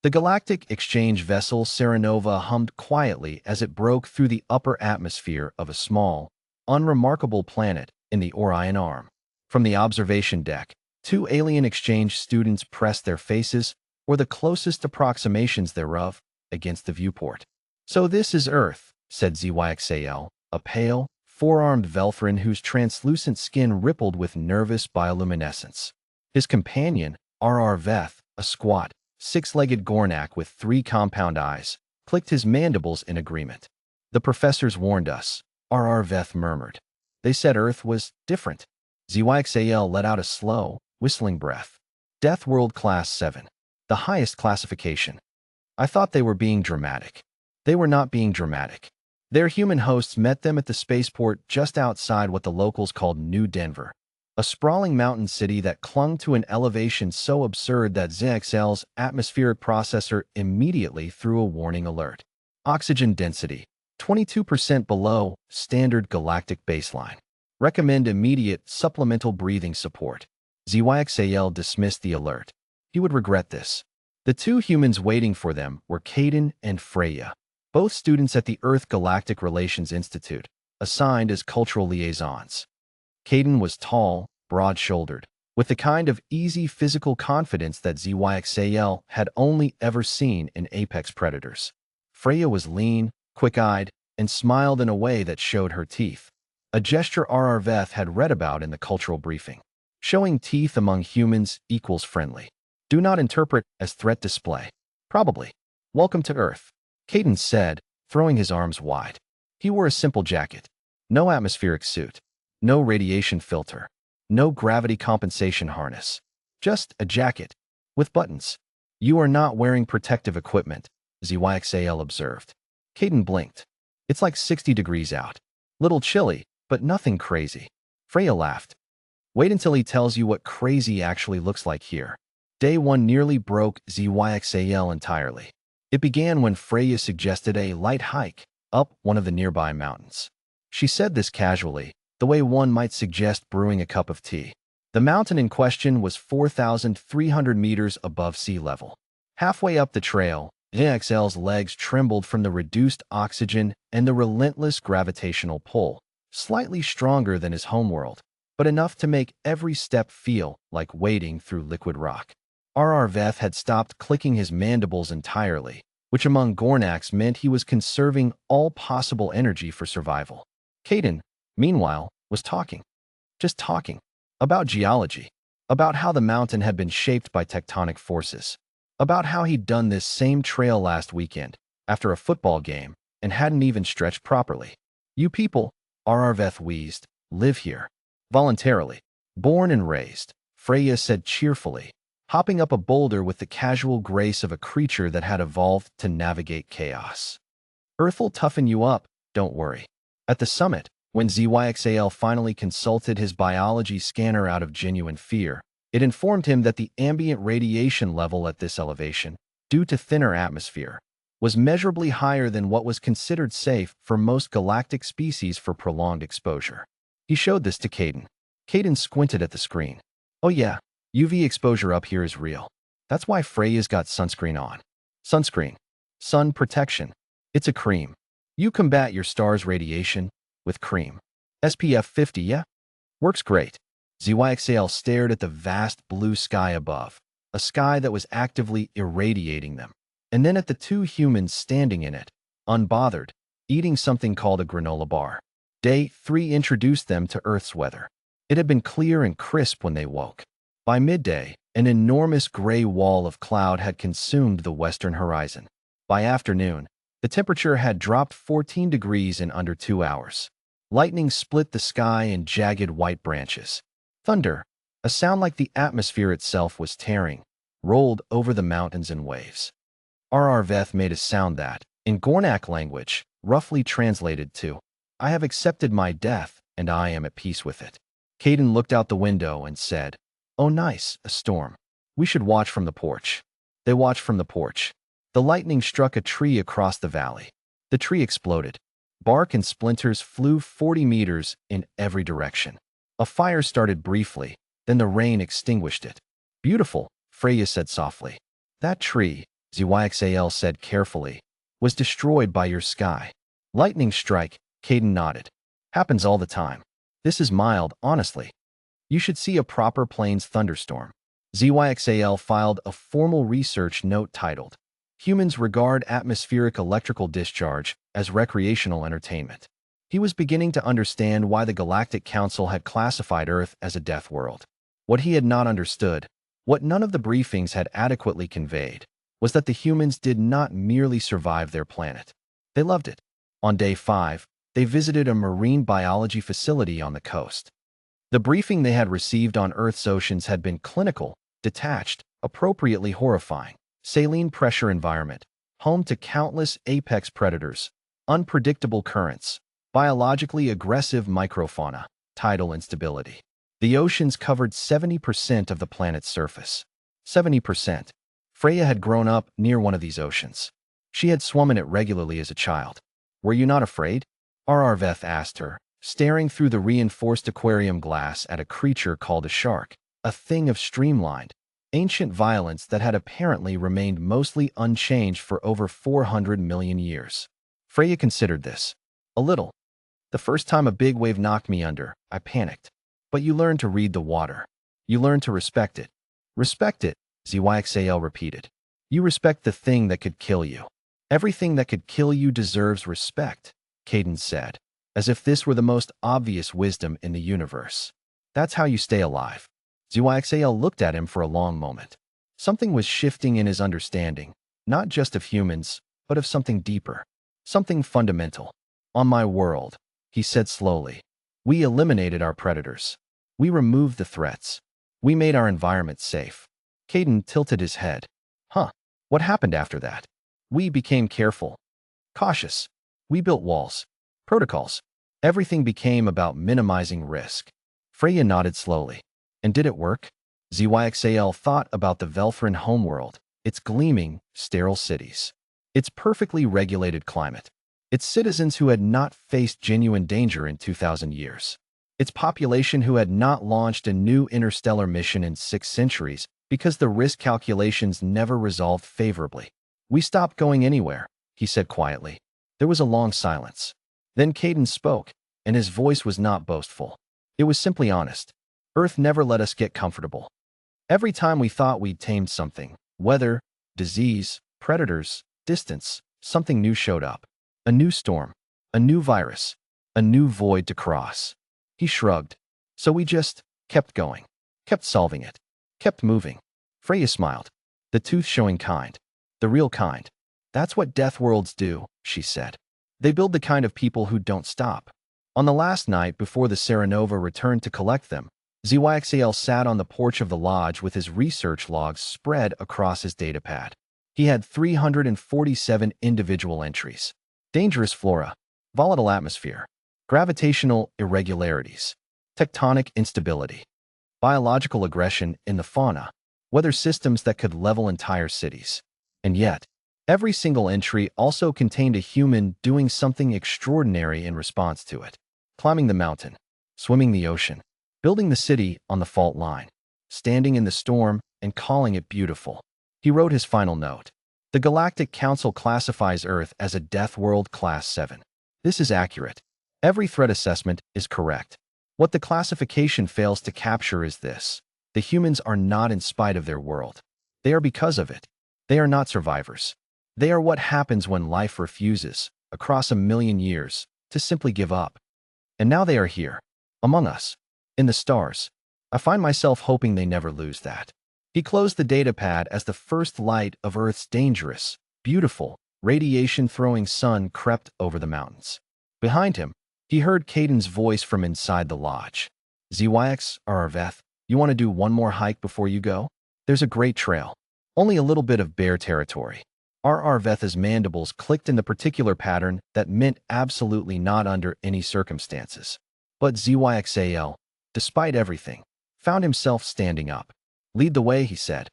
The galactic exchange vessel Serenova hummed quietly as it broke through the upper atmosphere of a small, unremarkable planet in the Orion Arm. From the observation deck, two alien exchange students pressed their faces, or the closest approximations thereof, against the viewport. "So this is Earth," said ZYXAL, a pale, four-armed Velthrin whose translucent skin rippled with nervous bioluminescence. His companion, RR Veth, a squat, six-legged Gornak with three compound eyes, clicked his mandibles in agreement. "The professors warned us," RR Veth murmured. "They said Earth was different." ZYXAL let out a slow, whistling breath. "Deathworld Class 7. The highest classification. I thought they were being dramatic." They were not being dramatic. Their human hosts met them at the spaceport just outside what the locals called New Denver, a sprawling mountain city that clung to an elevation so absurd that ZXL's atmospheric processor immediately threw a warning alert. Oxygen density, 22% below standard galactic baseline. Recommend immediate supplemental breathing support. ZYXAL dismissed the alert. He would regret this. The two humans waiting for them were Caden and Freya, both students at the Earth Galactic Relations Institute, assigned as cultural liaisons. Caden was tall, broad-shouldered, with the kind of easy physical confidence that ZYXAL had only ever seen in apex predators. Freya was lean, quick-eyed, and smiled in a way that showed her teeth, a gesture RR Veth had read about in the cultural briefing. Showing teeth among humans equals friendly. Do not interpret as threat display. Probably. "Welcome to Earth," Caden said, throwing his arms wide. He wore a simple jacket. No atmospheric suit. No radiation filter. No gravity compensation harness. Just a jacket. With buttons. "You are not wearing protective equipment," ZYXAL observed. Caden blinked. "It's like 60 degrees out. Little chilly, but nothing crazy." Freya laughed. "Wait until he tells you what crazy actually looks like here." Day 1 nearly broke ZYXAL entirely. It began when Freya suggested a light hike up one of the nearby mountains. She said this casually, the way one might suggest brewing a cup of tea. The mountain in question was 4,300 meters above sea level. Halfway up the trail, ZXL's legs trembled from the reduced oxygen and the relentless gravitational pull, slightly stronger than his homeworld, but enough to make every step feel like wading through liquid rock. RR Veth had stopped clicking his mandibles entirely, which among Gornaks meant he was conserving all possible energy for survival. Caden, meanwhile, was talking. Just talking. About geology. About how the mountain had been shaped by tectonic forces. About how he'd done this same trail last weekend, after a football game, and hadn't even stretched properly. "You people," RR Veth wheezed, "live here. Voluntarily. Born and raised," Freya said cheerfully, hopping up a boulder with the casual grace of a creature that had evolved to navigate chaos. "Earth'll toughen you up, don't worry." At the summit, when ZYXAL finally consulted his biology scanner out of genuine fear, it informed him that the ambient radiation level at this elevation, due to thinner atmosphere, was measurably higher than what was considered safe for most galactic species for prolonged exposure. He showed this to Caden. Caden squinted at the screen. "Oh yeah, UV exposure up here is real. That's why Freya's got sunscreen on." Sunscreen. Sun protection. It's a cream. You combat your star's radiation with cream. SPF 50, yeah? Works great. ZYXAL stared at the vast blue sky above, a sky that was actively irradiating them, and then at the two humans standing in it, unbothered, eating something called a granola bar. Day 3 introduced them to Earth's weather. It had been clear and crisp when they woke. By midday, an enormous gray wall of cloud had consumed the western horizon. By afternoon, the temperature had dropped 14 degrees in under 2 hours. Lightning split the sky in jagged white branches. Thunder, a sound like the atmosphere itself was tearing, rolled over the mountains in waves. RR Veth made a sound that, in Gornak language, roughly translated to, "I have accepted my death, and I am at peace with it." Caden looked out the window and said, "Oh nice, a storm. We should watch from the porch." They watched from the porch. The lightning struck a tree across the valley. The tree exploded. Bark and splinters flew 40 meters in every direction. A fire started briefly, then the rain extinguished it. "Beautiful," Freya said softly. "That tree," ZYXAL said carefully, was destroyed by your sky. Lightning strike, Caden nodded. Happens all the time. This is mild, honestly. You should see a proper plains thunderstorm. ZYXAL filed a formal research note titled, Humans regard atmospheric electrical discharge as recreational entertainment. He was beginning to understand why the Galactic Council had classified Earth as a death world. What he had not understood, what none of the briefings had adequately conveyed, was that the humans did not merely survive their planet. They loved it. On day 5, they visited a marine biology facility on the coast. The briefing they had received on Earth's oceans had been clinical, detached, appropriately horrifying. Saline pressure environment, home to countless apex predators, unpredictable currents, biologically aggressive microfauna, tidal instability. The oceans covered 70% of the planet's surface. 70%. Freya had grown up near one of these oceans. She had swum in it regularly as a child. Were you not afraid? Arveth asked her, staring through the reinforced aquarium glass at a creature called a shark, a thing of streamlined, ancient violence that had apparently remained mostly unchanged for over 400 million years. Freya considered this. A little. The first time a big wave knocked me under, I panicked. But you learn to read the water. You learn to respect it. Respect it, ZYXAL repeated. You respect the thing that could kill you. Everything that could kill you deserves respect, Caden said, as if this were the most obvious wisdom in the universe. That's how you stay alive. ZYXAL looked at him for a long moment. Something was shifting in his understanding, not just of humans, but of something deeper, something fundamental. On my world, he said slowly, we eliminated our predators. We removed the threats. We made our environment safe. Caden tilted his head. Huh, what happened after that? We became careful, cautious. We built walls, protocols. Everything became about minimizing risk. Freya nodded slowly. And did it work? ZYXAL thought about the Velthrin homeworld, its gleaming, sterile cities, its perfectly regulated climate, its citizens who had not faced genuine danger in 2,000 years, its population who had not launched a new interstellar mission in 6 centuries because the risk calculations never resolved favorably. We stopped going anywhere, he said quietly. There was a long silence. Then Caden spoke, and his voice was not boastful. It was simply honest. Earth never let us get comfortable. Every time we thought we'd tamed something, weather, disease, predators, distance, something new showed up. A new storm, a new virus, a new void to cross. He shrugged. So we just kept going, kept solving it, kept moving. Freya smiled, the tooth showing kind, the real kind. That's what Deathworlds do, she said. They build the kind of people who don't stop. On the last night before the Serenova returned to collect them, ZYXAL sat on the porch of the lodge with his research logs spread across his datapad. He had 347 individual entries. Dangerous flora, volatile atmosphere, gravitational irregularities, tectonic instability, biological aggression in the fauna, weather systems that could level entire cities. And yet, every single entry also contained a human doing something extraordinary in response to it. Climbing the mountain, swimming the ocean, building the city on the fault line, standing in the storm and calling it beautiful. He wrote his final note. The Galactic Council classifies Earth as a Death World Class 7. This is accurate. Every threat assessment is correct. What the classification fails to capture is this. The humans are not in spite of their world. They are because of it. They are not survivors. They are what happens when life refuses, across 1,000,000 years, to simply give up. And now they are here, among us, in the stars. I find myself hoping they never lose that. He closed the datapad as the first light of Earth's dangerous, beautiful, radiation-throwing sun crept over the mountains. Behind him, he heard Caden's voice from inside the lodge. ZYX, Arveth, you want to do one more hike before you go? There's a great trail. Only a little bit of bear territory. Arveth's mandibles clicked in the particular pattern that meant absolutely not under any circumstances. But ZYXAL, despite everything, found himself standing up. Lead the way, he said.